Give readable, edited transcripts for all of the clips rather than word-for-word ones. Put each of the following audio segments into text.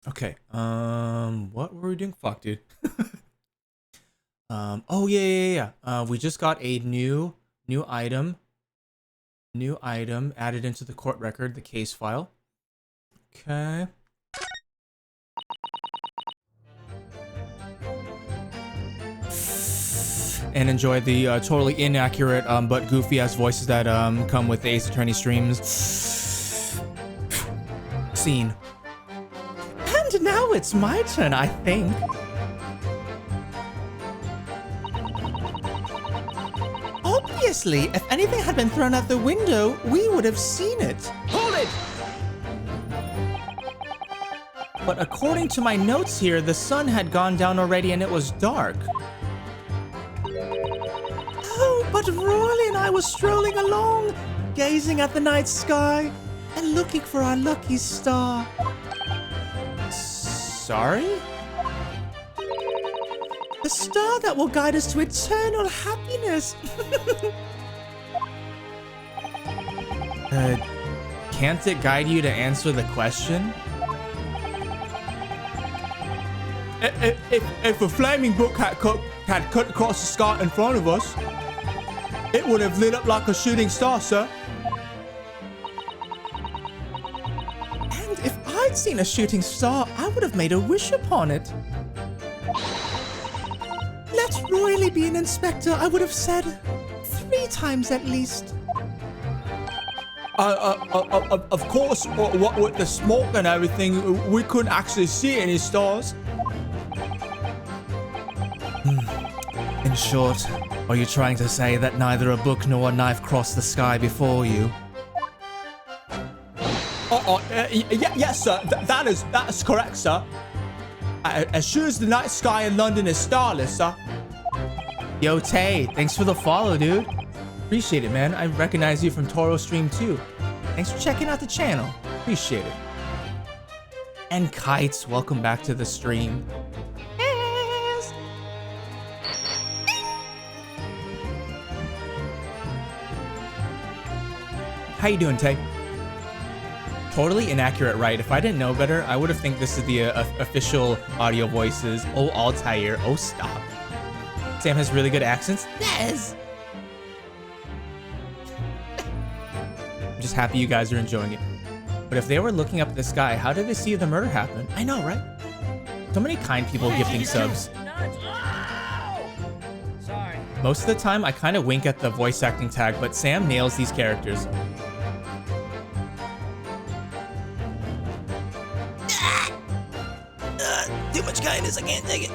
Okay. What were we doing? Fuck, dude. Oh yeah. We just got a new item. New item added into the court record, the case file. Okay. And enjoy the totally inaccurate but goofy ass voices that come with the Ace Attorney streams. Scene. And now it's my turn, I think. Obviously, if anything had been thrown out the window, we would have seen it. Hold it! But according to my notes here, the sun had gone down already and it was dark. Oh, but Rory and I were strolling along, gazing at the night sky and looking for our lucky star. Sorry? The star that will guide us to eternal happiness. Can't it guide you to answer the question? If a flaming book had cut across the sky in front of us, it would have lit up like a shooting star, sir. And if I'd seen a shooting star, I would have made a wish upon it. Let Royally be an inspector, I would have said 3 times at least. Of course, what with the smoke and everything, we couldn't actually see any stars. In short, are you trying to say that neither a book nor a knife crossed the sky before you? Yes, sir. That is correct, sir. As sure as the night sky in London is starless, sir. Yo, Tay, thanks for the follow, dude. Appreciate it, man. I recognize you from Toro Stream too. Thanks for checking out the channel. Appreciate it. And Kites, welcome back to the stream. Yes. How you doing, Tay? Totally inaccurate, right? If I didn't know better, I would have think this is the official audio voices. Oh, Altair. Oh, stop. Sam has really good accents. Yes. I'm just happy you guys are enjoying it. But if they were looking up at the sky, how did they see the murder happen? I know, right? So many kind people gifting subs. Sorry. Most of the time, I kind of wink at the voice acting tag, but Sam nails these characters. Too much kindness, I can't take it.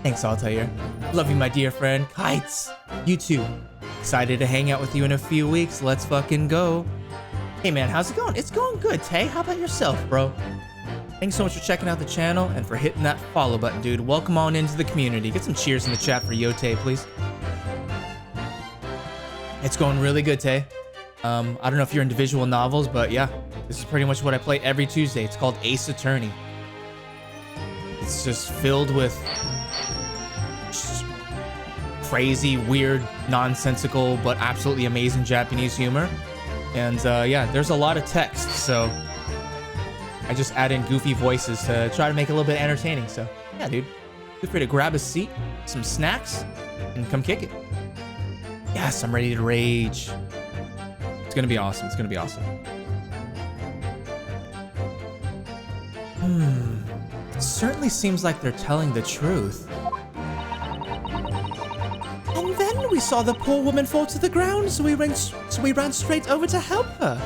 Thanks, Altair. Love you, my dear friend. Kites. You too. Excited to hang out with you in a few weeks. Let's fucking go. Hey, man, how's it going? It's going good, Tay. How about yourself, bro? Thanks so much for checking out the channel and for hitting that follow button, dude. Welcome on into the community. Get some cheers in the chat for Yote, please. It's going really good, Tay. I don't know if you're into visual novels, but yeah, this is pretty much what I play every Tuesday. It's called Ace Attorney. It's just filled with just crazy, weird, nonsensical, but absolutely amazing Japanese humor. And yeah, there's a lot of text, so I just add in goofy voices to try to make it a little bit entertaining. So yeah, dude, feel free to grab a seat, some snacks, and come kick it. Yes, I'm ready to rage. It's gonna be awesome. It's gonna be awesome. It certainly seems like they're telling the truth. And then we saw the poor woman fall to the ground, so we ran straight over to help her.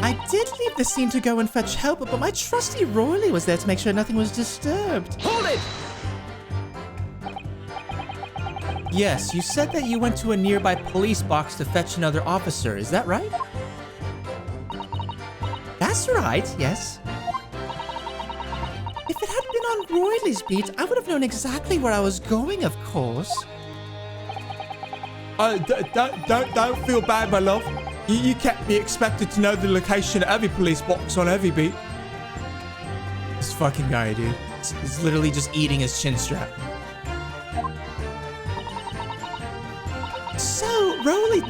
I did leave the scene to go and fetch help, but my trusty Royally was there to make sure nothing was disturbed. Hold it! Yes, you said that you went to a nearby police box to fetch another officer, is that right? That's right, yes. If it had been on Royally's beat, I would have known exactly where I was going, of course. Don't feel bad, my love. You can't be expected to know the location of every police box on every beat. This fucking guy, dude. He's literally just eating his chin strap. So, Royley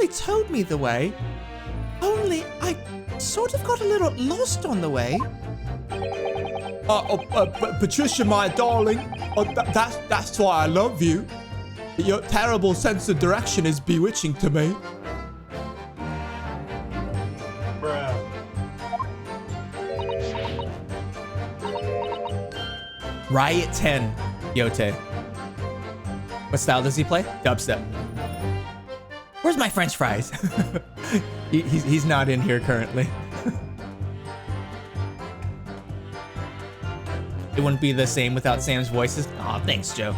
told me the way. Only I sort of got a little lost on the way. Patricia, my darling, that's why I love you. Your terrible sense of direction is bewitching to me. Bruh. Riot 10, Yote. What style does he play? Dubstep. Where's my French fries? he's not in here currently. It wouldn't be the same without Sam's voices. Aw, thanks, Joe.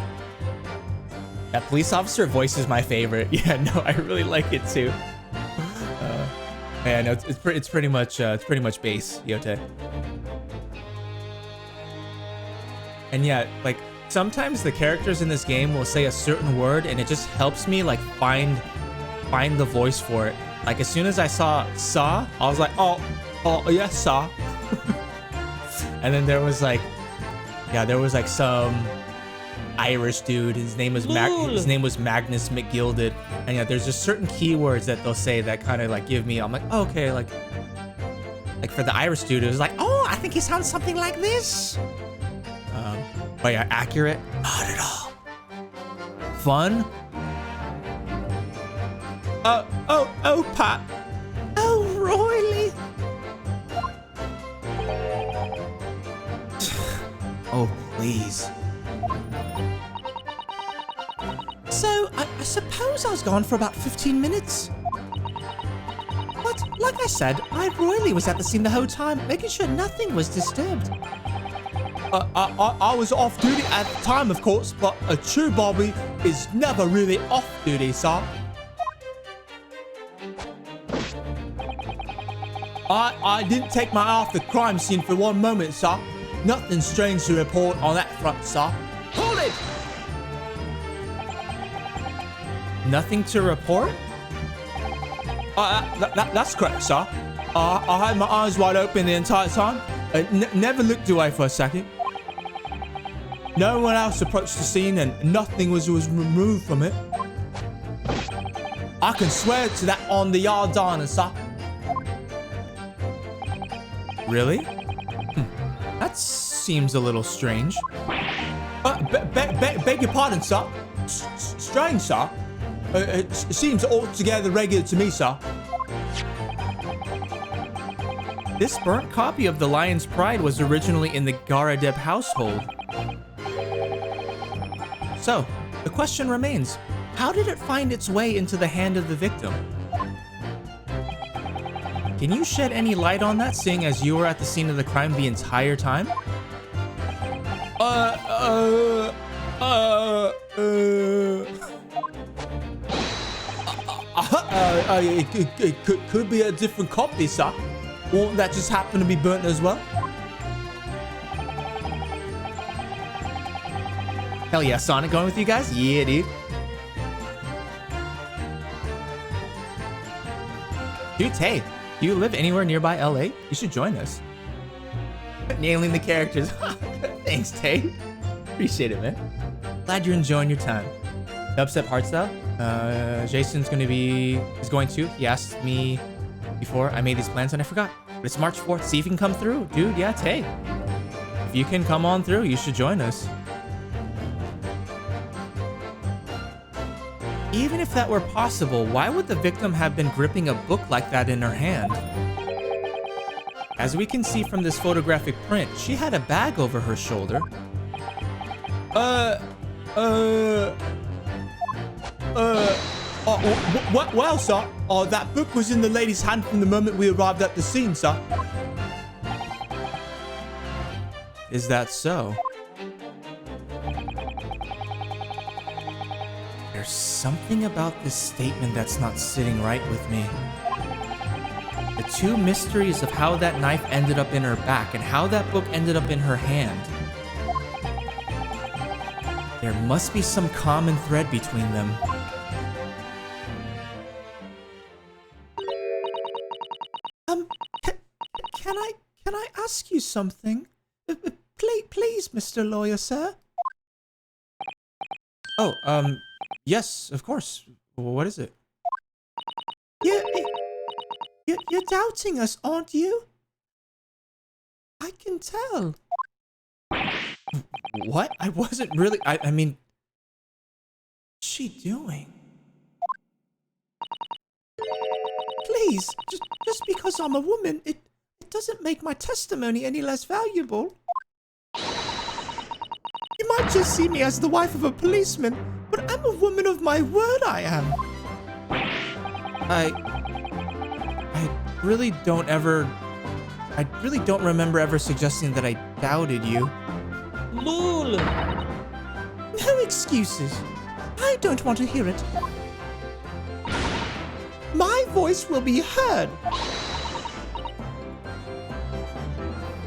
That police officer voice is my favorite. Yeah, no, I really like it too. Yeah, no, it's pretty much bass, Yote. And yeah, like sometimes the characters in this game will say a certain word, and it just helps me like find the voice for it. Like as soon as I saw "saw," I was like, oh yes, saw. And then there was like some Irish dude. His name was Magnus McGilded. And yeah, there's just certain keywords that they'll say that kind of like give me. I'm like, oh, okay, like for the Irish dude, it was like, oh, I think he sounds something like this. But yeah, accurate? Not at all. Fun? Oh, Pat. Oh, Royley. Oh, please. So, I suppose I was gone for about 15 minutes. But, like I said, Royley was at the scene the whole time, making sure nothing was disturbed. I was off duty at the time, of course, but a true Bobby is never really off duty, sir. I didn't take my eye off the crime scene for one moment, sir. Nothing strange to report on that front, sir. Hold it! Nothing to report? That's correct, sir. I had my eyes wide open the entire time. Never looked away for a second. No one else approached the scene and nothing was removed from it. I can swear to that on the yard honor, sir. Really? That seems a little strange. Beg your pardon, sir. Strange, sir. It seems altogether regular to me, sir. This burnt copy of The Lion's Pride was originally in the Garadeb household. So, the question remains, how did it find its way into the hand of the victim? Can you shed any light on that, seeing as you were at the scene of the crime the entire time? It could be a different copy, sir. Won't that just happen to be burnt as well? Hell yeah, Sonic going with you guys? Yeah, dude. Dude, Tay, do you live anywhere nearby LA? You should join us. Nailing the characters. Thanks, Tay. Appreciate it, man. Glad you're enjoying your time. Dubstep hardstyle. Jason's is going to. He asked me before I made these plans and I forgot. But it's March 4th. See if you can come through. Dude, yeah, Tay. If you can come on through, you should join us. Even if that were possible, why would the victim have been gripping a book like that in her hand? As we can see from this photographic print, she had a bag over her shoulder. Well, sir, that book was in the lady's hand from the moment we arrived at the scene, sir. Is that so? There's something about this statement that's not sitting right with me. The two mysteries of how that knife ended up in her back and how that book ended up in her hand. There must be some common thread between them. Can I ask you something? Please, Mr. Lawyer, sir. Oh, yes, of course. What is it? You're doubting us, aren't you? I can tell. What? I wasn't really... I mean... What's she doing? Please, just because I'm a woman, it doesn't make my testimony any less valuable. You might just see me as the wife of a policeman, but I'm a woman of my word, I am. I really don't remember ever suggesting that I doubted you. LOL! No excuses. I don't want to hear it. My voice will be heard.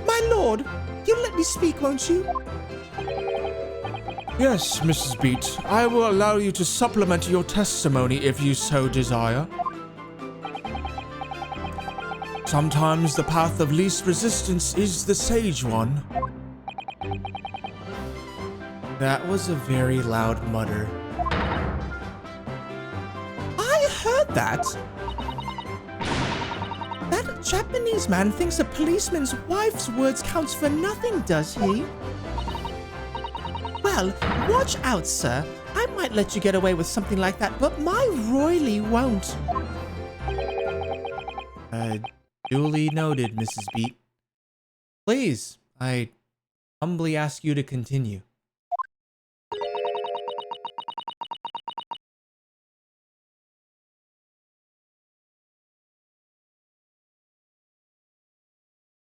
My lord, you'll let me speak, won't you? Yes, Mrs. Beat. I will allow you to supplement your testimony if you so desire. Sometimes the path of least resistance is the sage one. That was a very loud mutter. I heard that. That Japanese man thinks a policeman's wife's words counts for nothing, does he? Well, watch out, sir. I might let you get away with something like that, but my royally won't. Duly noted, Mrs. Beat. Please, I humbly ask you to continue.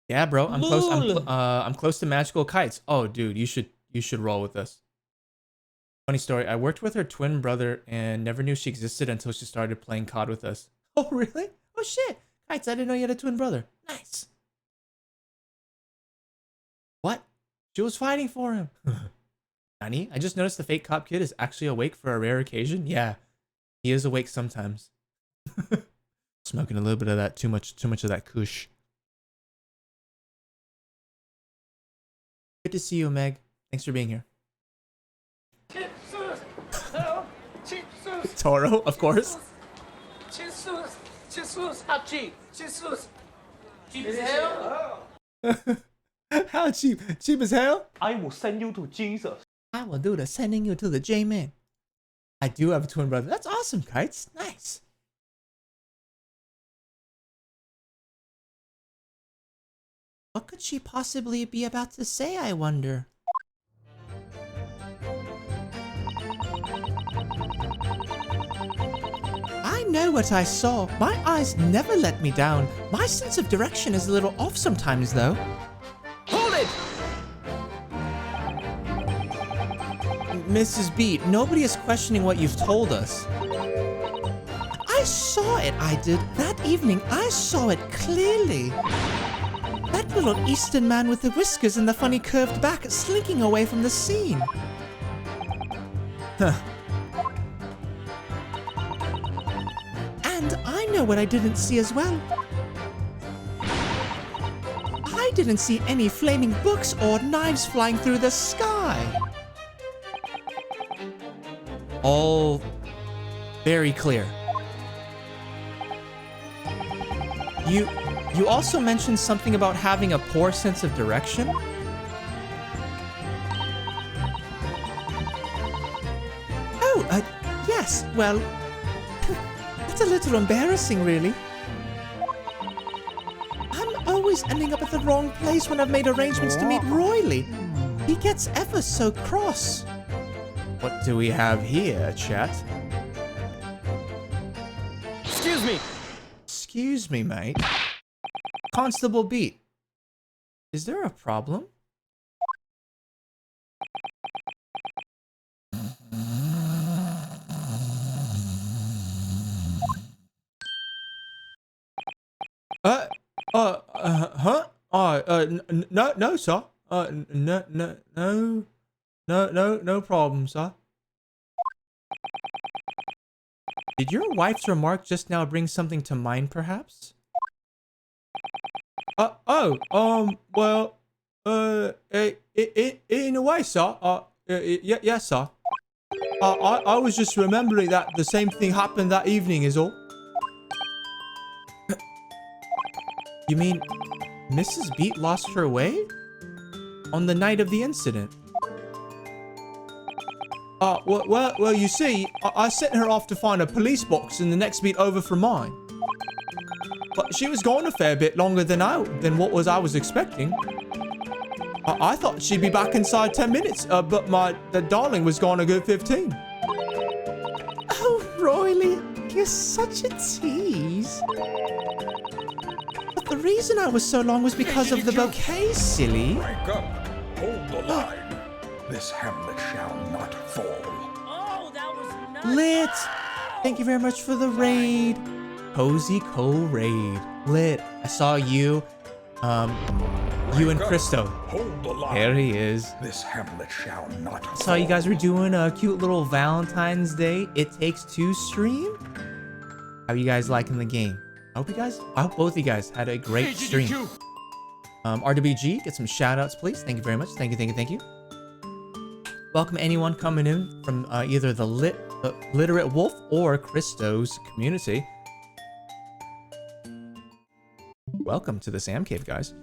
Yeah, bro, I'm close. I'm close to magical kites. Oh, dude, you should roll with us. Funny story. I worked with her twin brother and never knew she existed until she started playing COD with us. Oh, really? Oh shit, kites! I didn't know you had a twin brother. Nice. What? She was fighting for him. Nani? I just noticed the fake cop kid is actually awake for a rare occasion. Yeah, he is awake sometimes. Smoking a little bit of that. Too much of that kush. Good to see you, Meg. Thanks for being here. Toro, of course. How cheap? Cheap as hell? I will send you to Jesus. I will do the sending you to the J-Man. I do have a twin brother. That's awesome, Kites. Nice. What could she possibly be about to say, I wonder? I know what I saw. My eyes never let me down. My sense of direction is a little off sometimes, though. Hold it! Mrs. Beat, nobody is questioning what you've told us. I saw it, I did. That evening, I saw it clearly. That little Eastern man with the whiskers and the funny curved back slinking away from the scene. Huh. And I know what I didn't see as well. I didn't see any flaming books or knives flying through the sky. All very clear. You also mentioned something about having a poor sense of direction? Oh, yes, well, that's a little embarrassing, really. I'm always ending up at the wrong place when I've made arrangements to meet Royley. He gets ever so cross. What do we have here, chat? Excuse me. Excuse me, mate. Constable Beat. Is there a problem? No, sir. No problem, sir. Did your wife's remark just now bring something to mind, perhaps? Well, in a way, sir. Yes, sir. I was just remembering that the same thing happened that evening is all. You mean Mrs. Beat lost her way? On the night of the incident? Well, you see, I sent her off to find a police box in the next beat over from mine. But she was gone a fair bit longer than what I was expecting. I thought she'd be back inside 10 minutes, but the darling was gone a good 15. Oh, Roily, you're such a tease. But the reason I was so long was because of the bouquet, silly. Wake up. Hold the line. This hamlet shall not fall. Oh, that was nuts. Lit! Thank you very much for the raid. Cozy Cole raid. Lit. I saw you. You and Christo. Hold the line. There he is. This hamlet shall not fall. Saw you guys were doing a cute little Valentine's Day It Takes Two stream. How you guys liking the game? I hope both of you guys had a great stream. RWG, get some shout outs, please. Thank you very much. Thank you. Welcome anyone coming in from either the Literate Wolf or Christo's community. Welcome to the Sam Cave, guys.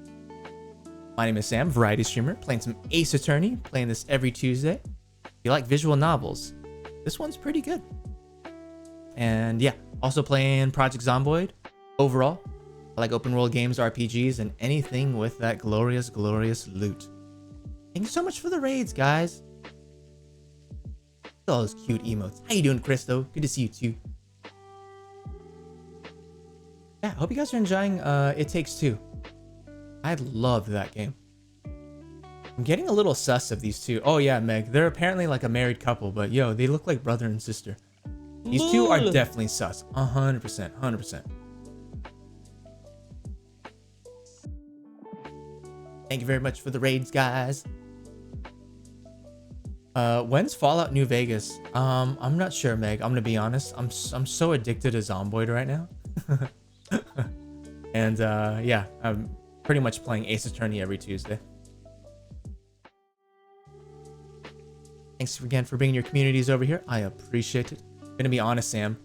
My name is Sam, variety streamer, playing some Ace Attorney, playing this every Tuesday. If you like visual novels, this one's pretty good. And yeah, also playing Project Zomboid. Overall, I like open world games, RPGs, and anything with that glorious, glorious loot. Thank you so much for the raids, guys. All those cute emotes. How you doing, Christo? Good to see you too. Yeah, hope you guys are enjoying It Takes Two. I love that game. I'm getting a little sus of these two. Oh yeah, Meg. They're apparently like a married couple, but yo, they look like brother and sister. These two are definitely sus. 100%. 100%. Thank you very much for the raids, guys. When's Fallout New Vegas? I'm not sure, Meg. I'm gonna be honest. I'm so addicted to Zomboid right now. And yeah, I'm pretty much playing Ace Attorney every Tuesday. Thanks again for bringing your communities over here. I appreciate it. Gonna be honest, Sam.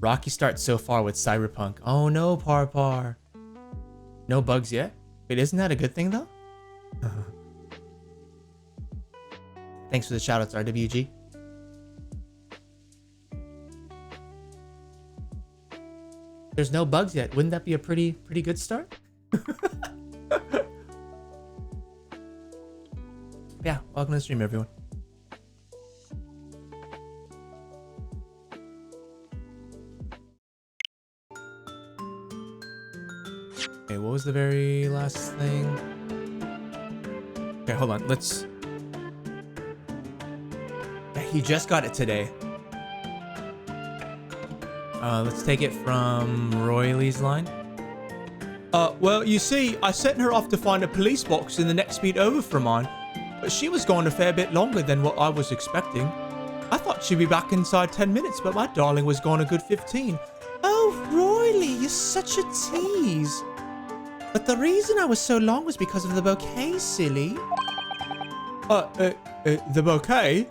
Rocky start so far with Cyberpunk. Oh no, Parpar. No bugs yet? Wait, isn't that a good thing though? Thanks for the shoutouts, RWG. There's no bugs yet. Wouldn't that be a pretty good start? Yeah, welcome to the stream, everyone. Okay, what was the very last thing? Okay, hold on. Let's... Yeah, he just got it today. Let's take it from Roylee's line. Well, you see, I sent her off to find a police box in the next beat over from mine, but she was gone a fair bit longer than what I was expecting. I thought she'd be back inside 10 minutes, but my darling was gone a good 15. Oh, Roylee, you're such a tease. But the reason I was so long was because of the bouquet, silly. The bouquet?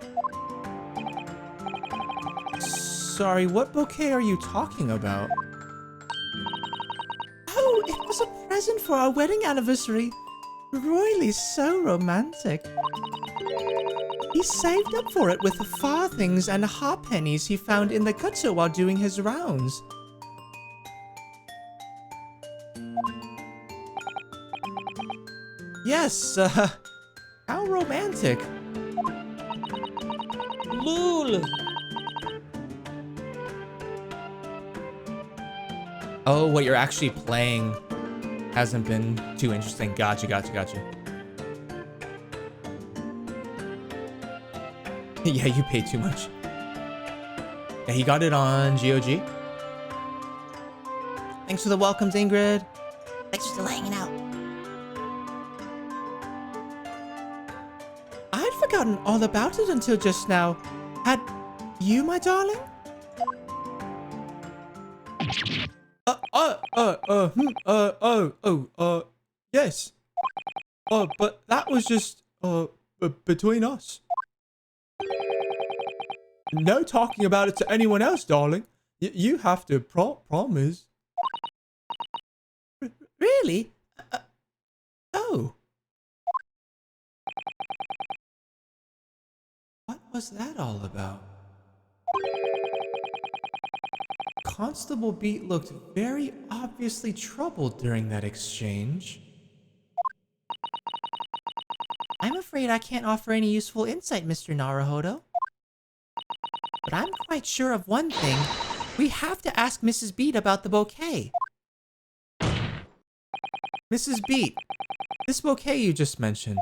Sorry, what bouquet are you talking about? Oh, it was a present for our wedding anniversary. Roylee's so romantic. He saved up for it with the farthings and halfpennies he found in the gutter while doing his rounds. Yes, how romantic. Lul. Oh, what you're actually playing hasn't been too interesting. Gotcha. Yeah, you paid too much. Yeah, he got it on GOG. Thanks for the welcomes, Ingrid. Thanks for still hanging out. I'd forgotten all about it until just now. Had you, my darling? Yes. But that was just, between us. No talking about it to anyone else, darling. You have to promise. Really? Oh. What was that all about? Constable Beat looked very obviously troubled during that exchange. I'm afraid I can't offer any useful insight, Mr. Naruhodo. But I'm quite sure of one thing. We have to ask Mrs. Beat about the bouquet. Mrs. Beat, this bouquet you just mentioned.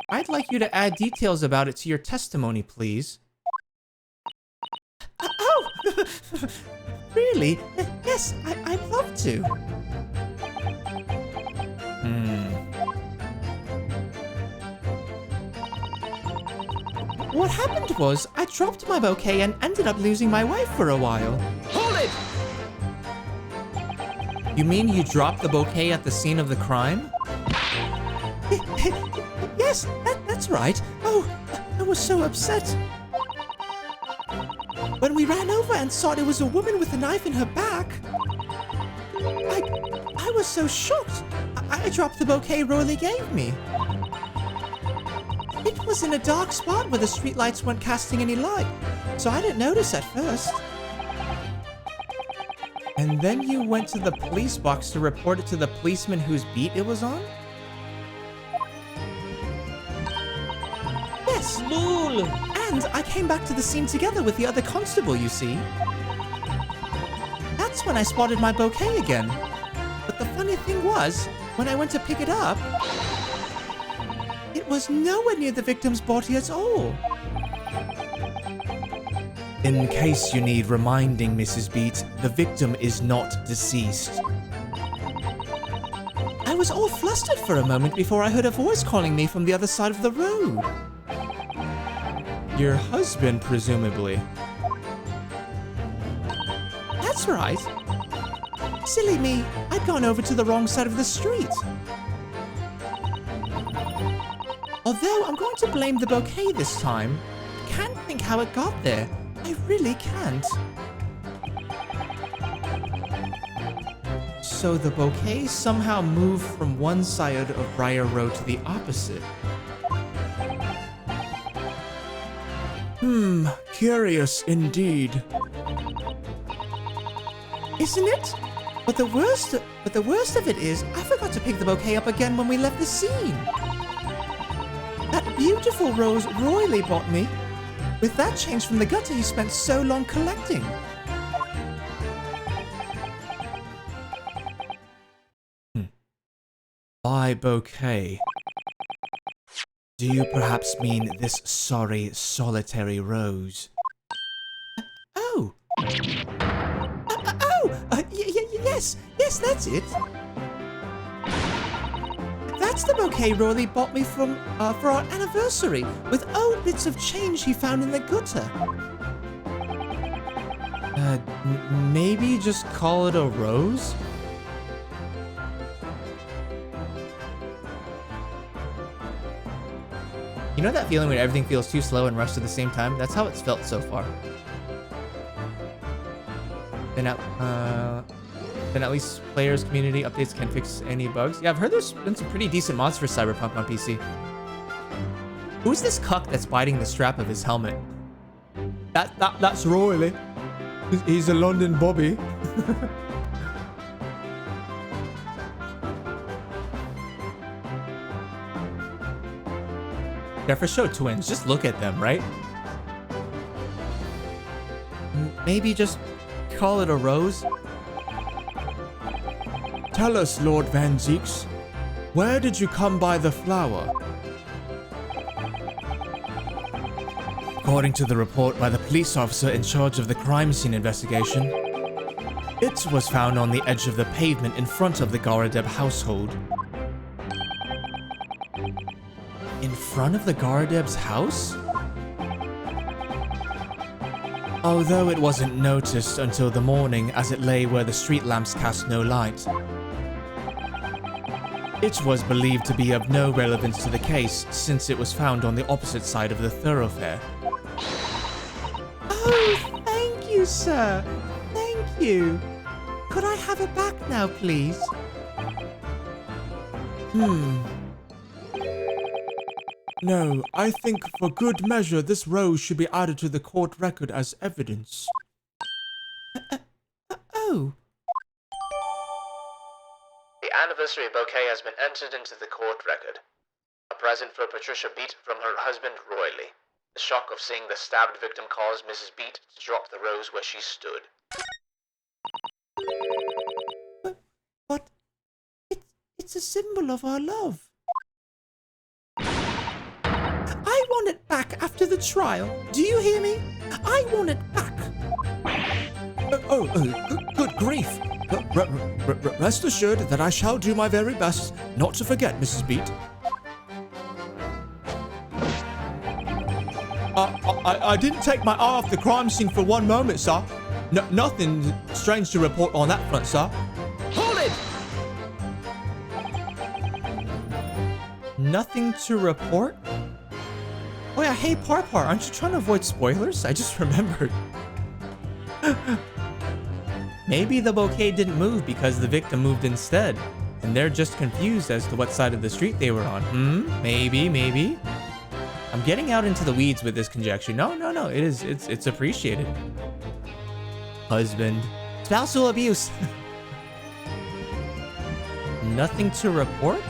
I'd like you to add details about it to your testimony, please. Oh! Really? Yes, I'd love to. What happened was, I dropped my bouquet and ended up losing my wife for a while. Hold it! You mean you dropped the bouquet at the scene of the crime? Yes, that's right. Oh, I was so upset. When we ran over and saw it was a woman with a knife in her back, I was so shocked. I dropped the bouquet Rolly gave me. It was in a dark spot where the streetlights weren't casting any light, so I didn't notice at first. And then you went to the police box to report it to the policeman whose beat it was on? Yes. Lul! And I came back to the scene together with the other constable, you see. That's when I spotted my bouquet again. But the funny thing was, when I went to pick it up, it was nowhere near the victim's body at all. In case you need reminding, Mrs. Beat, the victim is not deceased. I was all flustered for a moment before I heard a voice calling me from the other side of the road. Your husband, presumably. That's right. Silly me, I'd gone over to the wrong side of the street. Although I'm going to blame the bouquet this time, I can't think how it got there. I really can't. So the bouquet somehow moved from one side of Briar Road to the opposite. Curious indeed. Isn't it? But the worst of it is, I forgot to pick the bouquet up again when we left the scene. That beautiful rose Royley bought me. With that change from the gutter he spent so long collecting. By bouquet, do you perhaps mean this sorry, solitary rose? Oh! Yes, that's it. That's the bouquet Roly bought me for our anniversary, with old bits of change he found in the gutter. Maybe just call it a rose? You know that feeling when everything feels too slow and rushed at the same time? That's how it's felt so far. Then at least players' community updates can fix any bugs. Yeah, I've heard there's been some pretty decent mods for Cyberpunk on PC. Who's this cuck that's biting the strap of his helmet? That's Royley. He's a London Bobby. They're for sure twins. Just look at them, right? Maybe just call it a rose? Tell us, Lord Van Zeeks, where did you come by the flower? According to the report by the police officer in charge of the crime scene investigation, it was found on the edge of the pavement in front of the Garadeb household. In front of the Garadeb's house? Although it wasn't noticed until the morning as it lay where the street lamps cast no light. It was believed to be of no relevance to the case since it was found on the opposite side of the thoroughfare. Oh, thank you, sir. Thank you. Could I have it back now, please? No, I think for good measure, this rose should be added to the court record as evidence. Oh. The anniversary bouquet has been entered into the court record. A present for Patricia Beat from her husband, Roy Lee. The shock of seeing the stabbed victim caused Mrs. Beat to drop the rose where she stood. But it's a symbol of our love. I want it back after the trial. Do you hear me? I want it back. Good grief. Rest assured that I shall do my very best not to forget, Mrs. Beat. I didn't take my eye off the crime scene for one moment, sir. Nothing strange to report on that front, sir. Hold it! Nothing to report? Oh yeah, hey Parpar, aren't you trying to avoid spoilers? I just remembered. Maybe the bouquet didn't move because the victim moved instead, and they're just confused as to what side of the street they were on. Maybe. I'm getting out into the weeds with this conjecture. No, it's appreciated. Husband. Spousal abuse. Nothing to report?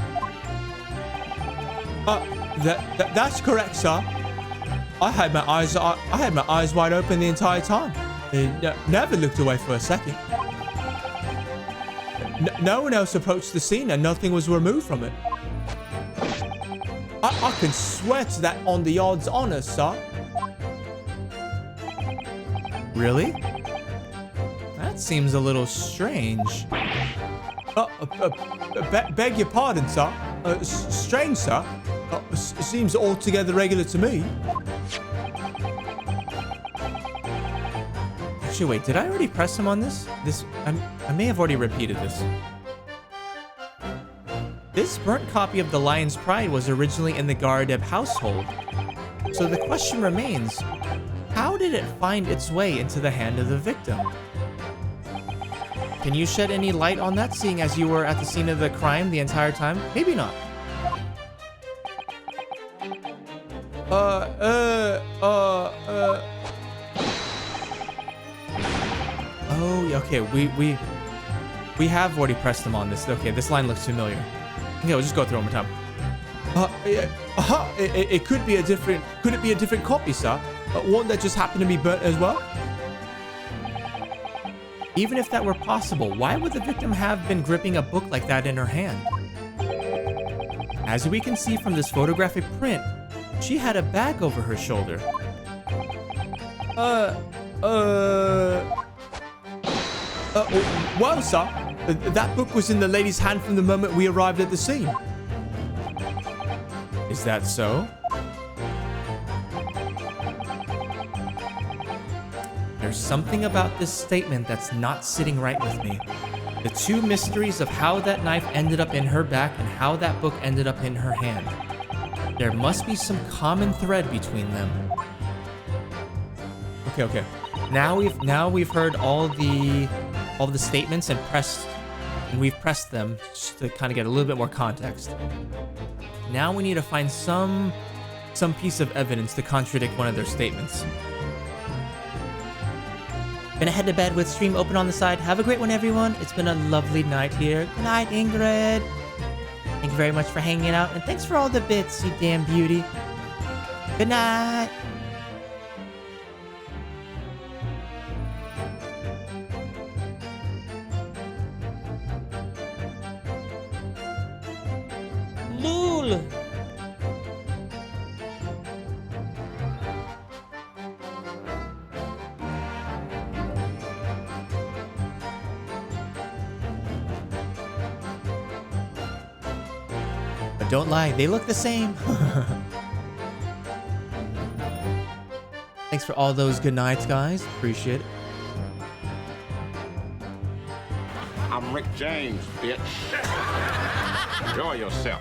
That's correct, sir. I had my eyes wide open the entire time. Never looked away for a second. No one else approached the scene and nothing was removed from it. I can swear to that on the odds honor, sir. Really? That seems a little strange. Beg your pardon, sir. Strange, sir. Seems altogether regular to me. Actually, wait, did I already press him on this? I may have already repeated this. This burnt copy of The Lion's Pride was originally in the Garadeb household. So the question remains, how did it find its way into the hand of the victim? Can you shed any light on that, seeing as you were at the scene of the crime the entire time? Maybe not. Oh, okay, we have already pressed them on this. Okay, this line looks familiar. Okay, we'll just go through it one more time. It could be a different. Could it be a different copy, sir? One that just happened to be burnt as well? Even if that were possible, why would the victim have been gripping a book like that in her hand? As we can see from this photographic print, she had a bag over her shoulder. Well, sir, that book was in the lady's hand from the moment we arrived at the scene. Is that so? There's something about this statement that's not sitting right with me. The two mysteries of how that knife ended up in her back and how that book ended up in her hand. There must be some common thread between them. Okay. Now we've heard all the statements and we've pressed them just to kind of get a little bit more context. Now we need to find some piece of evidence to contradict one of their statements. Gonna head to bed with stream open on the side. Have a great one, everyone. It's been a lovely night here. Good night, Ingrid. Thank you very much for hanging out, and thanks for all the bits, you damn beauty. Good night. Lul. But don't lie, they look the same. Thanks for all those good nights, guys. Appreciate it. I'm Rick James, bitch. Enjoy yourself.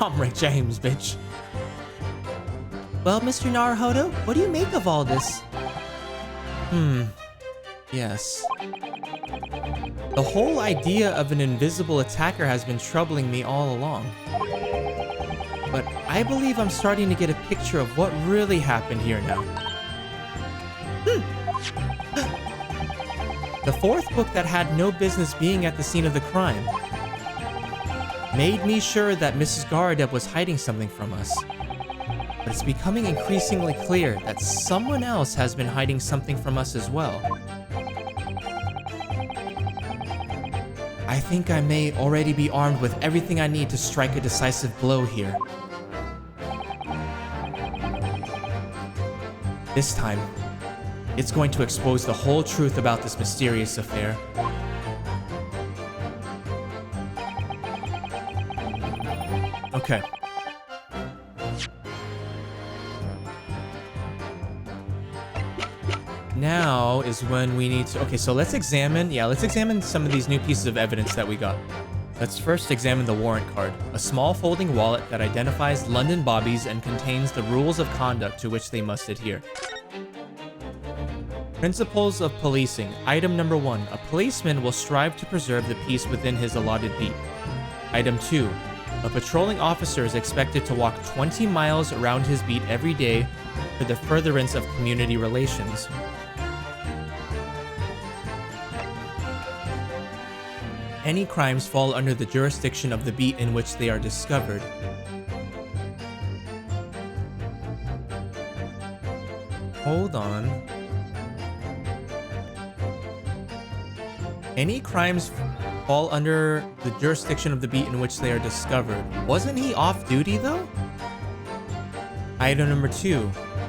I'm Rick James, bitch. Well, Mr. Naruhodo, what do you make of all this? Yes. The whole idea of an invisible attacker has been troubling me all along. But I believe I'm starting to get a picture of what really happened here now. The fourth book that had no business being at the scene of the crime made me sure that Mrs. Garadeb was hiding something from us. But it's becoming increasingly clear that someone else has been hiding something from us as well. I think I may already be armed with everything I need to strike a decisive blow here. This time, it's going to expose the whole truth about this mysterious affair. Okay. Now is when we need to... Okay, so let's examine some of these new pieces of evidence that we got. Let's first examine the warrant card, a small folding wallet that identifies London bobbies and contains the rules of conduct to which they must adhere. Principles of policing. Item number 1. A policeman will strive to preserve the peace within his allotted beat. Item 2. A patrolling officer is expected to walk 20 miles around his beat every day for the furtherance of community relations. Any crimes fall under the jurisdiction of the beat in which they are discovered. Hold on. Any crimes fall under the jurisdiction of the beat in which they are discovered. Wasn't he off duty though? Item number 2.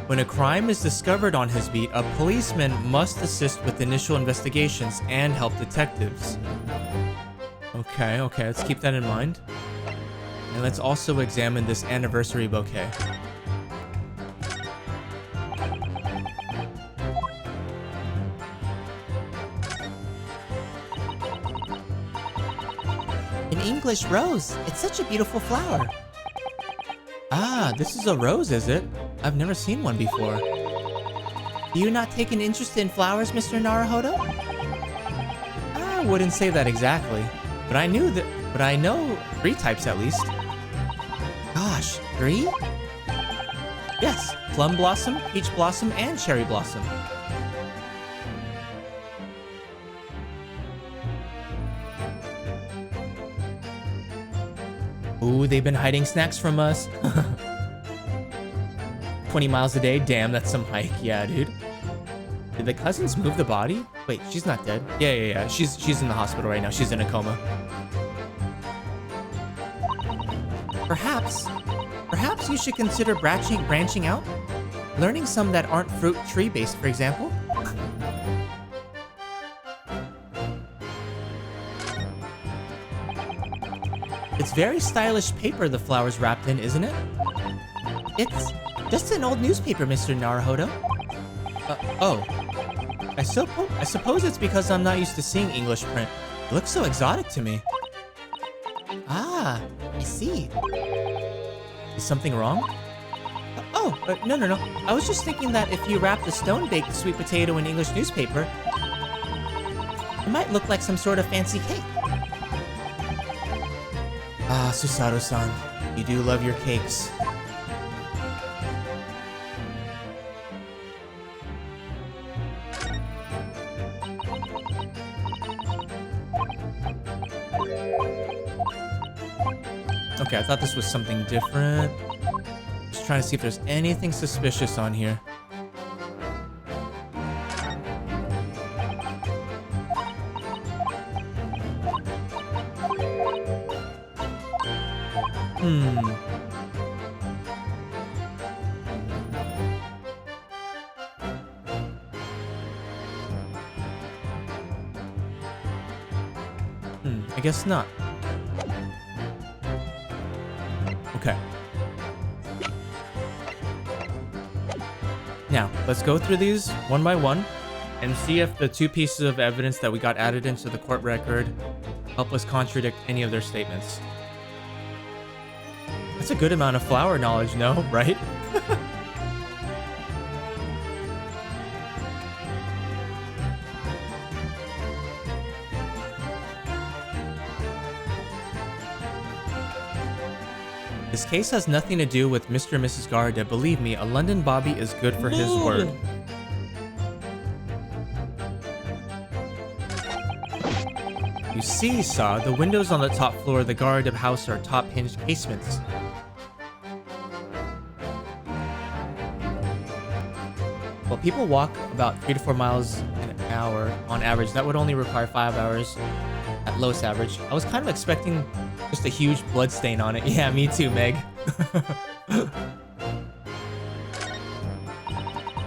When a crime is discovered on his beat, a policeman must assist with initial investigations and help detectives. Okay, let's keep that in mind. And let's also examine this anniversary bouquet. An English rose. It's such a beautiful flower. Ah, this is a rose, is it? I've never seen one before. Do you not take an interest in flowers, Mr. Naruhodo? I wouldn't say that exactly. But I know 3 types at least. Gosh, 3? Yes, plum blossom, peach blossom, and cherry blossom. Ooh, they've been hiding snacks from us. 20 miles a day, damn, that's some hike. Yeah, dude. Did the cousins move the body? Wait, she's not dead. Yeah. She's in the hospital right now. She's in a coma. Perhaps you should consider branching out? Learning some that aren't fruit tree-based, for example? It's very stylish paper the flower's wrapped in, isn't it? It's just an old newspaper, Mr. Naruhodo. Oh. I suppose it's because I'm not used to seeing English print. It looks so exotic to me. Ah, I see. Is something wrong? No. I was just thinking that if you wrapped a stone-baked sweet potato in English newspaper, it might look like some sort of fancy cake. Ah, Susato-san, you do love your cakes. Okay, I thought this was something different. Just trying to see if there's anything suspicious on here. I guess not. Okay. Now, let's go through these one by one and see if the 2 pieces of evidence that we got added into the court record help us contradict any of their statements. That's a good amount of flower knowledge, no? Right? This case has nothing to do with Mr. and Mrs. Garda. Believe me, a London Bobby is good for his word. You see, Saw, the windows on the top floor of the Garda house are top hinged casements. Well, people walk about 3 to 4 miles an hour on average. That would only require 5 hours at lowest average. I was kind of expecting just a huge blood stain on it. Yeah, me too, Meg.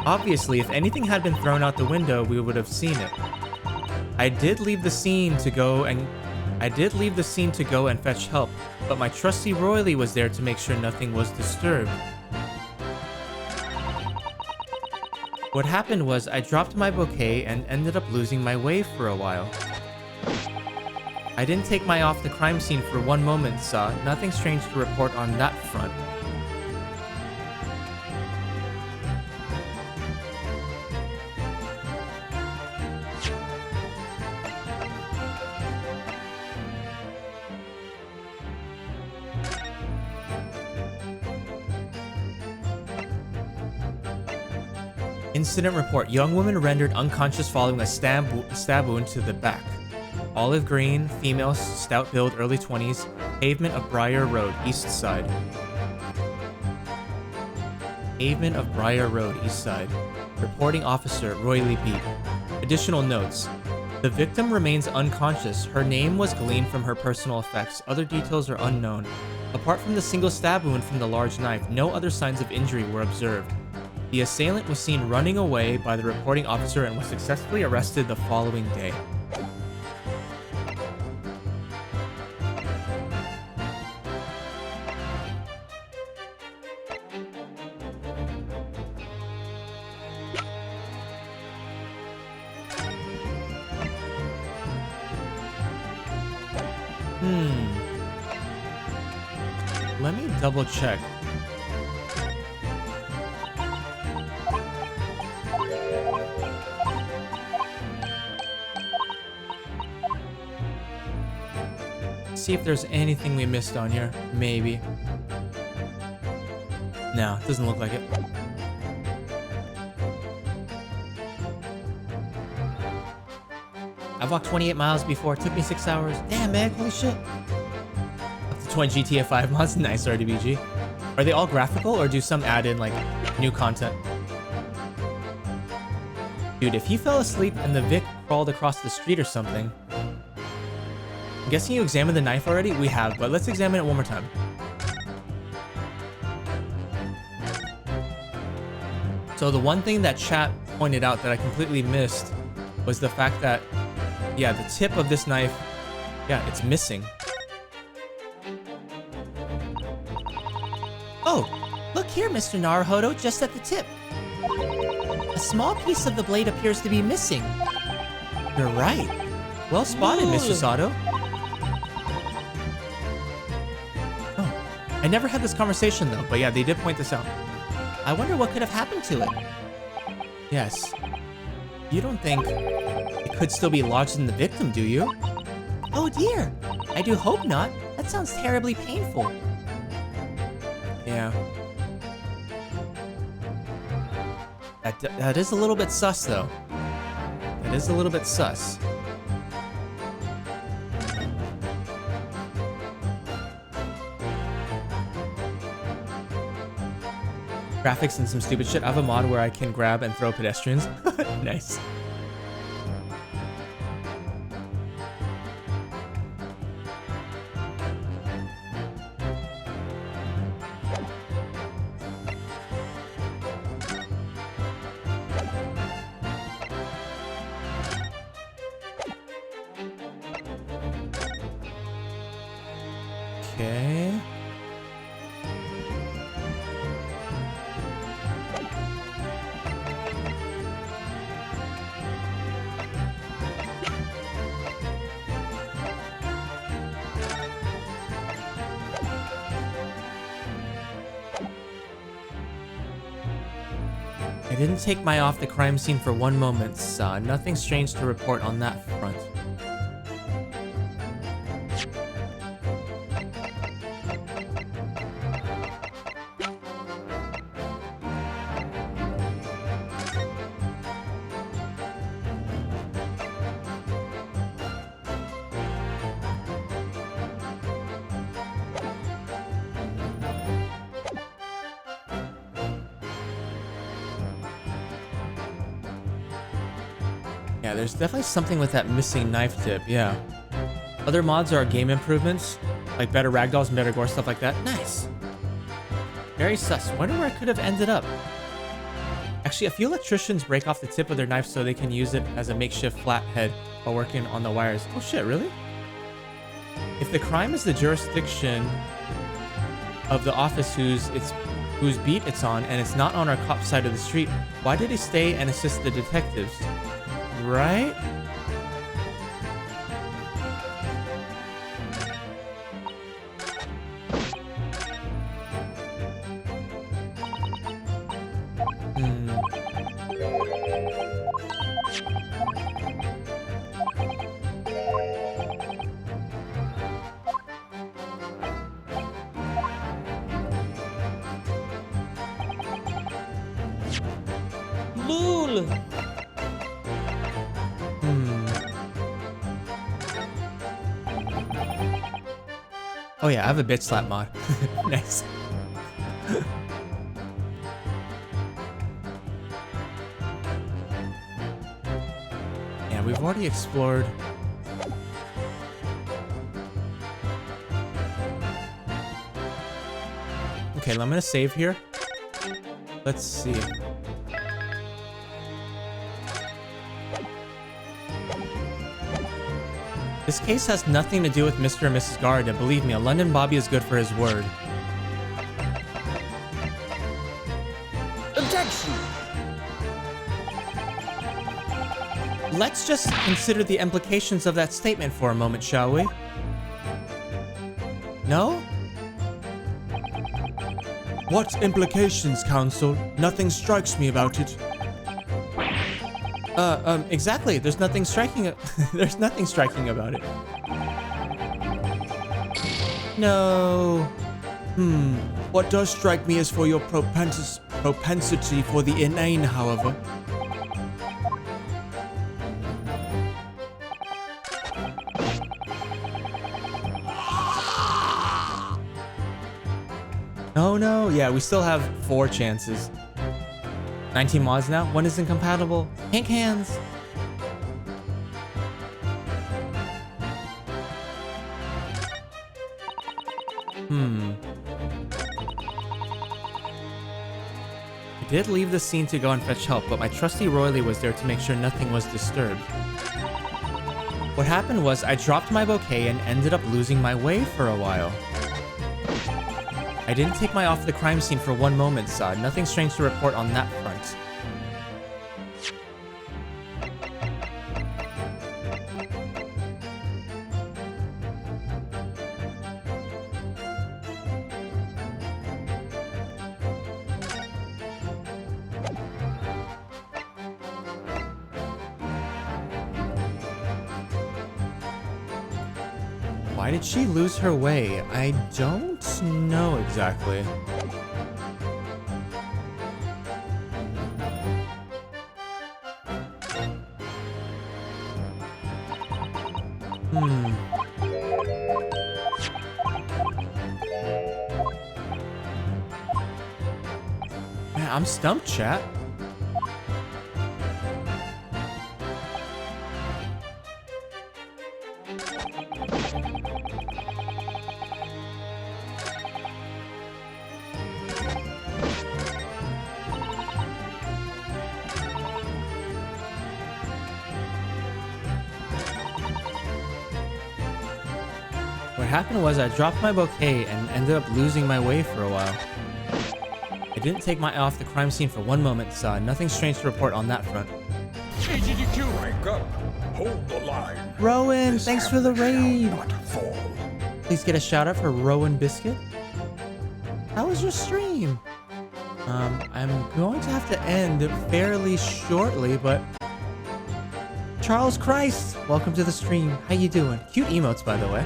Obviously, if anything had been thrown out the window, we would have seen it. I did leave the scene to go and fetch help, but my trusty Roily was there to make sure nothing was disturbed. What happened was I dropped my bouquet and ended up losing my way for a while. I didn't take my eye off the crime scene for one moment, Saw. Nothing strange to report on that front. Incident report. Young woman rendered unconscious following a stab wound to the back. Olive green, female, stout build, early 20s. Pavement of Briar Road, east side. Pavement of Briar Road, east side. Reporting officer, Roily Beat. Additional notes. The victim remains unconscious. Her name was gleaned from her personal effects. Other details are unknown. Apart from the single stab wound from the large knife, no other signs of injury were observed. The assailant was seen running away by the reporting officer and was successfully arrested the following day. Let me double check. See if there's anything we missed on here. Maybe. No, doesn't look like it. I've walked 28 miles before. It took me 6 hours. Damn, Meg. Holy shit. Up to 20 GTA 5 mods. Nice, RDBG. Are they all graphical or do some add in, like, new content? Dude, if he fell asleep and the Vic crawled across the street or something... I'm guessing you examined the knife already? We have, but let's examine it one more time. So the one thing that chat pointed out that I completely missed was the fact that, yeah, the tip of this knife, yeah, it's missing. Oh, look here, Mr. Naruhodo, just at the tip. A small piece of the blade appears to be missing. You're right. Well spotted, Mr. Sato. I never had this conversation though, but yeah, they did point this out. I wonder what could have happened to it. Yes. You don't think it could still be lodged in the victim, do you? Oh dear. I do hope not. That sounds terribly painful. Yeah. That is a little bit sus though. That is a little bit sus. Graphics and some stupid shit. I have a mod where I can grab and throw pedestrians. Nice. Okay. I didn't take my eye off the crime scene for one moment, Saw. Nothing strange to report on that front. Yeah, there's definitely something with that missing knife tip, yeah. Other mods are game improvements, like better ragdolls and better gore, stuff like that. Nice. Very sus. Wonder where I could have ended up. Actually, a few electricians break off the tip of their knife so they can use it as a makeshift flathead while working on the wires. Oh shit, really? If the crime is the jurisdiction of the office whose beat it's on, and it's not on our cop side of the street, why did he stay and assist the detectives? Right? Lul. Oh yeah, I have a bitch slap mod. Nice. Yeah, we've already explored. Okay, I'm gonna save here. Let's see. This case has nothing to do with Mr. and Mrs. Garda. Believe me, a London Bobby is good for his word. Objection. Let's just consider the implications of that statement for a moment, shall we? No? What implications, counsel? Nothing strikes me about it. Exactly. There's nothing striking. There's nothing striking about it. No. What does strike me is for your propensity for the inane, however. No. Yeah, we still have 4 chances. 19 mods now. One is incompatible. Hank hands. I did leave the scene to go and fetch help, but my trusty Royley was there to make sure nothing was disturbed. What happened was I dropped my bouquet and ended up losing my way for a while. I didn't take my eye off the crime scene for one moment, Sod. Nothing strange to report on that front. Why did she lose her way? I don't know exactly. Man, I'm stumped, chat. What happened was I dropped my bouquet and ended up losing my way for a while. I didn't take my eye off the crime scene for one moment, so nothing strange to report on that front. AGDQ, rank up. Hold the line. Rowan, This thanks for the hammer shall raid. not fall. Please get a shout out for Rowan Biscuit. How was your stream? I'm going to have to end fairly shortly, but Charles Christ, welcome to the stream. How you doing? Cute emotes, by the way.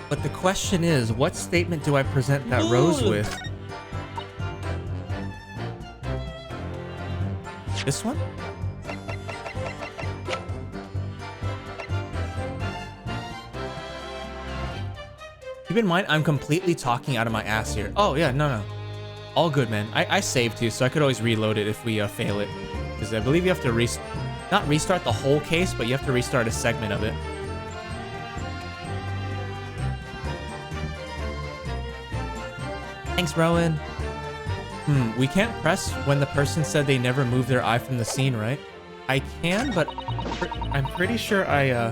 But the question is, what statement do I present that rose with? This one? Keep in mind, I'm completely talking out of my ass here. Oh, yeah, no. All good, man. I saved too, so I could always reload it if we fail it. Because I believe you have to not restart the whole case, but you have to restart a segment of it. Thanks, Rowan. We can't press when the person said they never moved their eye from the scene, right? I can, but I'm pretty sure I,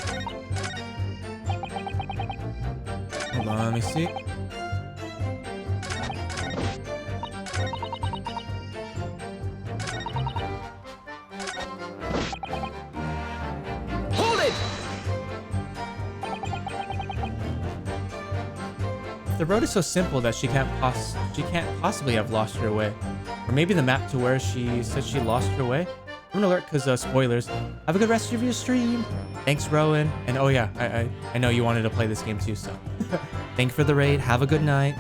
Hold on, let me see. Hold it! The road is so simple that she can't possibly have lost her way. Or maybe the map to where she said she lost her way. I'm gonna alert because spoilers. Have a good rest of your stream. Thanks, Rowan. And oh yeah, I know you wanted to play this game too, so thank you for the raid. Have a good night.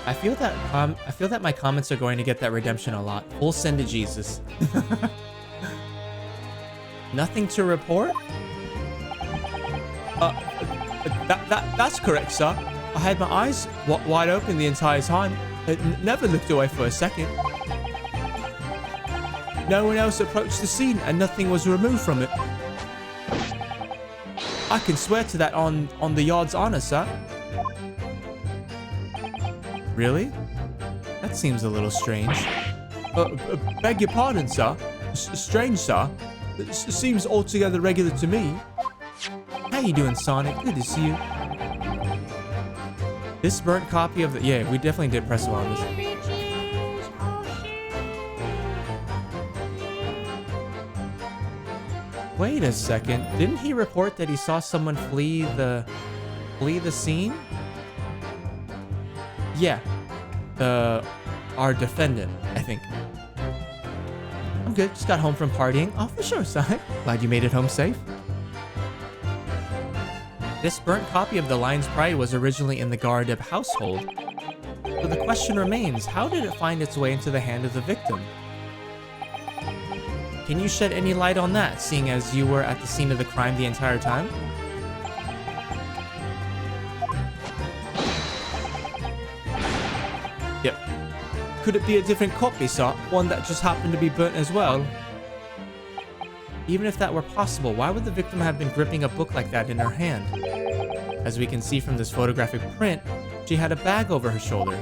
I feel that my comments are going to get that redemption a lot. Full send to Jesus. Nothing to report? That's correct, sir. I had my eyes wide open the entire time. I never looked away for a second. No one else approached the scene and nothing was removed from it. I can swear to that on the yard's honor, sir. Really? That seems a little strange. Beg your pardon, sir. Strange, sir. It seems altogether regular to me. How you doing, Sonic? Good to see you. This burnt copy of the... Yeah, we definitely did press on this. Wait a second. Didn't he report that he saw someone flee the scene? Yeah. Our defendant, I think. I'm good. Just got home from partying. Oh, for sure, Sonic. Glad you made it home safe. This burnt copy of The Lion's Pride was originally in the Garadeb household. So the question remains, how did it find its way into the hand of the victim? Can you shed any light on that, seeing as you were at the scene of the crime the entire time? Yep. Could it be a different copy, sir? One that just happened to be burnt as well? Even if that were possible, why would the victim have been gripping a book like that in her hand? As we can see from this photographic print, she had a bag over her shoulder.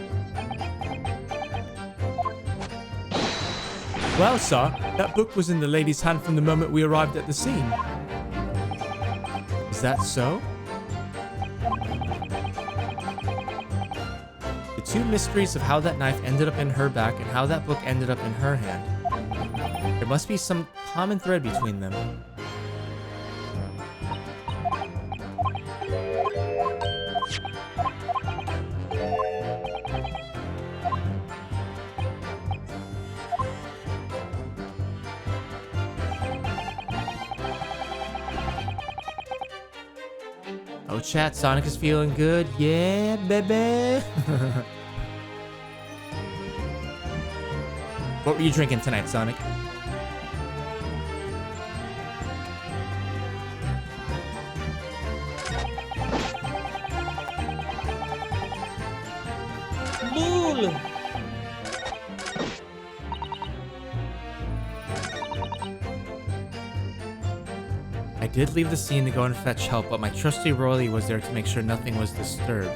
Well, sir, that book was in the lady's hand from the moment we arrived at the scene. Is that so? The two mysteries of how that knife ended up in her back and how that book ended up in her hand. There must be some common thread between them. Oh, chat, Sonic is feeling good. Yeah, baby. What were you drinking tonight, Sonic? Lul. I did leave the scene to go and fetch help, but my trusty Roily was there to make sure nothing was disturbed.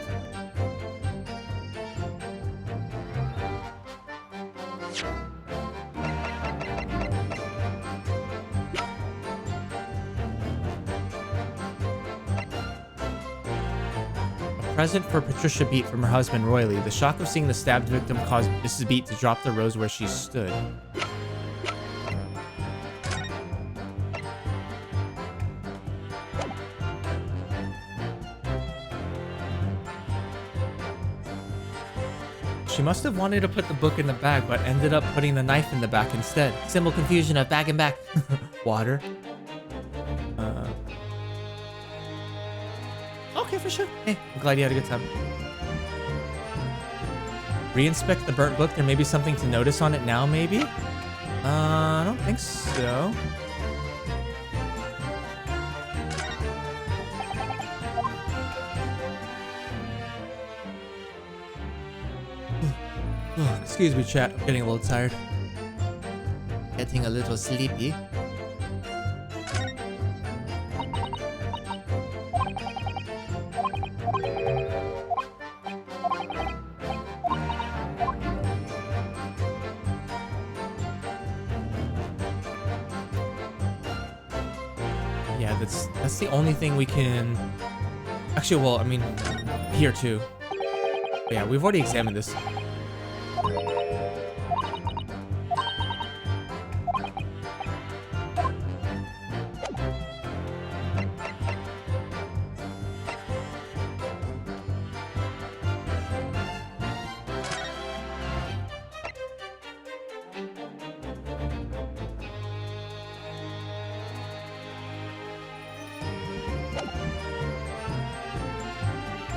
A present for Patricia Beat from her husband Roily. The shock of seeing the stabbed victim caused Mrs. Beat to drop the rose where she stood. She must have wanted to put the book in the bag, but ended up putting the knife in the back instead. Symbol confusion of bag and back. Water. Okay, for sure. Hey, I'm glad you had a good time. Reinspect the burnt book. There may be something to notice on it now, maybe? I don't think so. Oh, excuse me, chat. I'm getting a little tired. Getting a little sleepy. Yeah, that's the only thing we can... Actually, well, I mean, here too. But yeah, we've already examined this.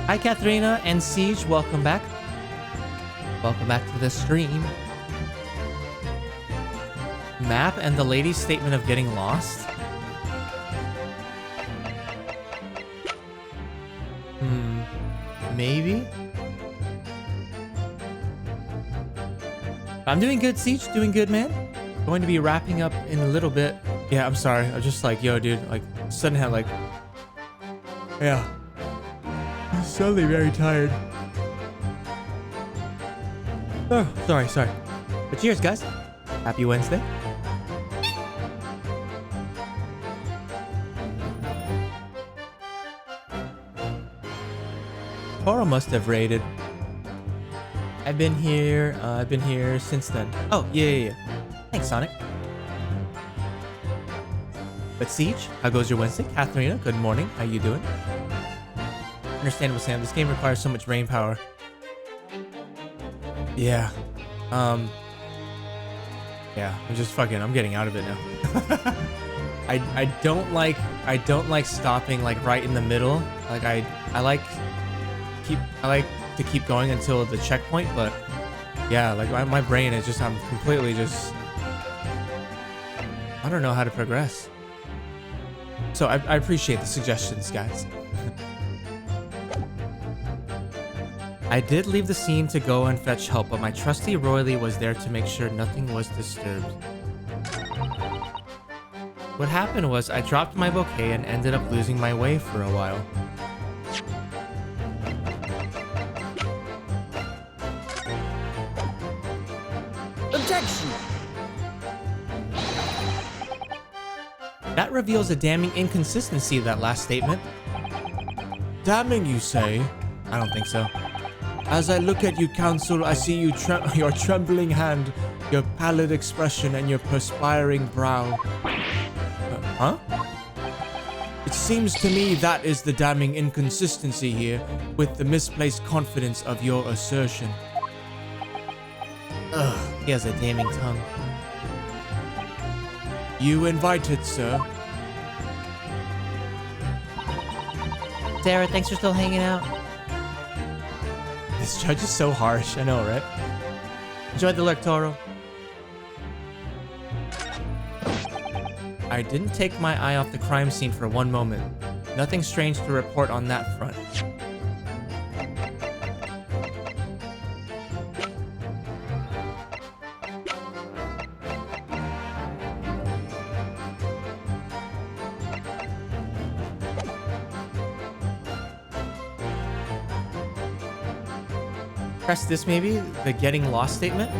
Hi, Katharina and Siege. Welcome back. Welcome back to the stream. Map and the lady's statement of getting lost. Maybe? I'm doing good, Siege. Doing good, man. Going to be wrapping up in a little bit. Yeah, I'm sorry. I was just like, yo, dude. Like, suddenly had like... Yeah. I'm suddenly very tired. Oh, sorry. But cheers, guys. Happy Wednesday. Toro must have raided. I've been here since then. Oh, yeah. Thanks, Sonic. But Siege, how goes your Wednesday? Katharina, good morning. How you doing? Understandable, Sam. This game requires so much brain power. Yeah. Yeah, I'm getting out of it now. I don't like stopping like right in the middle. Like I like to keep going until the checkpoint, but yeah, like my brain is just, I'm completely just, I don't know how to progress. So I appreciate the suggestions, guys. I did leave the scene to go and fetch help, but my trusty Roily was there to make sure nothing was disturbed. What happened was I dropped my bouquet and ended up losing my way for a while. Objection! That reveals a damning inconsistency, that last statement. Damning, you say? I don't think so. As I look at you, Counsel, I see your trembling hand, your pallid expression, and your perspiring brow. Huh? It seems to me that is the damning inconsistency here, with the misplaced confidence of your assertion. Ugh, he has a damning tongue. You invited, sir. Sarah, thanks for still hanging out. This judge is so harsh, I know, right? Enjoy the lurk, Toro. I didn't take my eye off the crime scene for one moment. Nothing strange to report on that front. Press this maybe? The getting lost statement?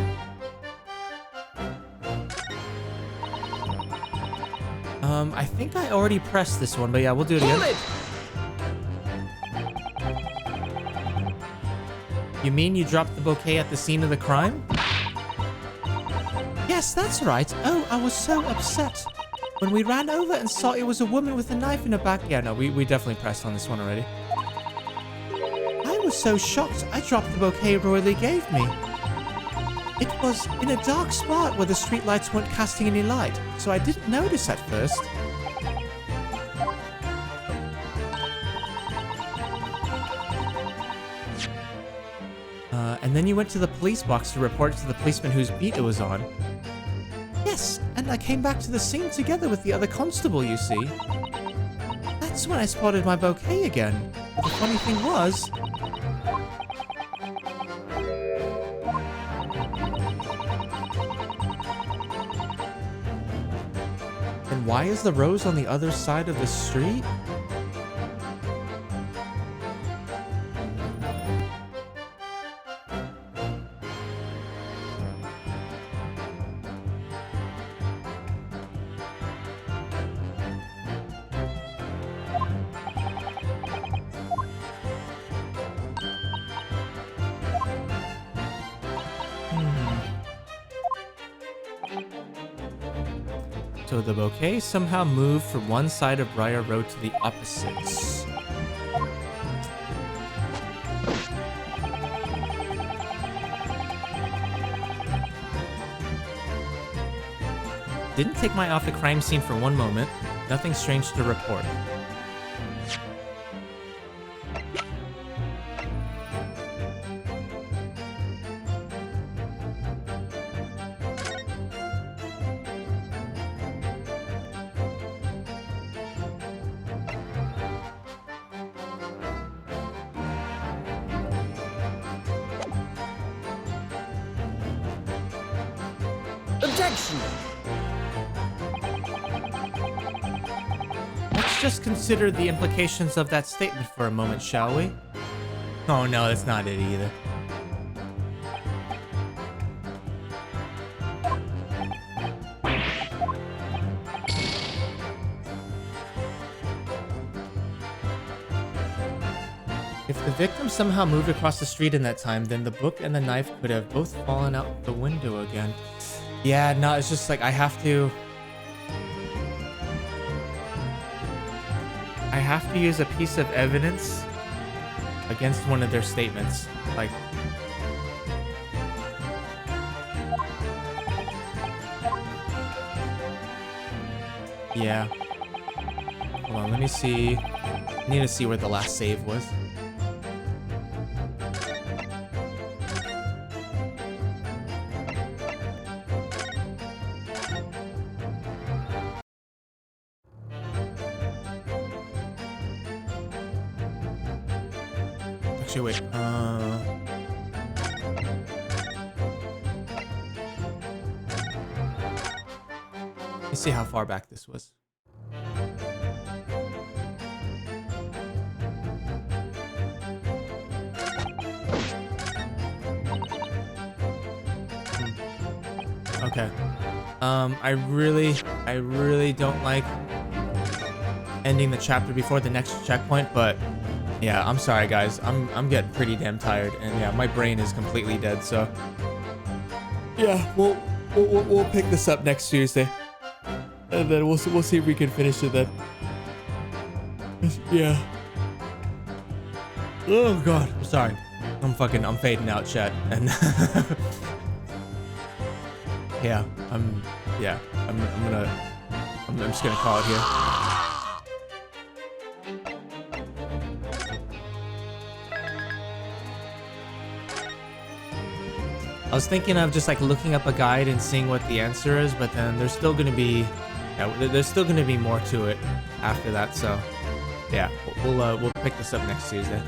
I think I already pressed this one, but yeah, we'll do it again. You mean you dropped the bouquet at the scene of the crime? Yes, that's right. Oh, I was so upset. When we ran over and saw it was a woman with a knife in her back. Yeah, no, we definitely pressed on this one already. I was so shocked, I dropped the bouquet Roily gave me. It was in a dark spot where the streetlights weren't casting any light, so I didn't notice at first. And then you went to the police box to report it to the policeman whose beat it was on. Yes, And I came back to the scene together with the other constable, you see. That's when I spotted my bouquet again. But the funny thing was... And why is the rose on the other side of the street? So the bouquet somehow moved from one side of Briar Road to the opposites. Didn't take my eye off the crime scene for one moment. Nothing strange to report. Objection! Let's just consider the implications of that statement for a moment, shall we? Oh no, that's not it either. If the victim somehow moved across the street in that time, then the book and the knife could have both fallen out the window again. Yeah, no, it's just like I have to use a piece of evidence against one of their statements. Like, yeah. Hold on, let me see. I need to see where the last save was. Actually, wait. Let's see how far back this was. Okay. I really don't like ending the chapter before the next checkpoint, but yeah, I'm sorry guys. I'm getting pretty damn tired, and yeah, my brain is completely dead. So yeah, we'll pick this up next Tuesday, and then we'll see if we can finish it then. Yeah. Oh god, I'm sorry. I'm fading out, chat, and yeah, I'm just gonna call it here. I was thinking of just like looking up a guide and seeing what the answer is, but then there's still gonna be more to it after that. So yeah, we'll pick this up next Tuesday.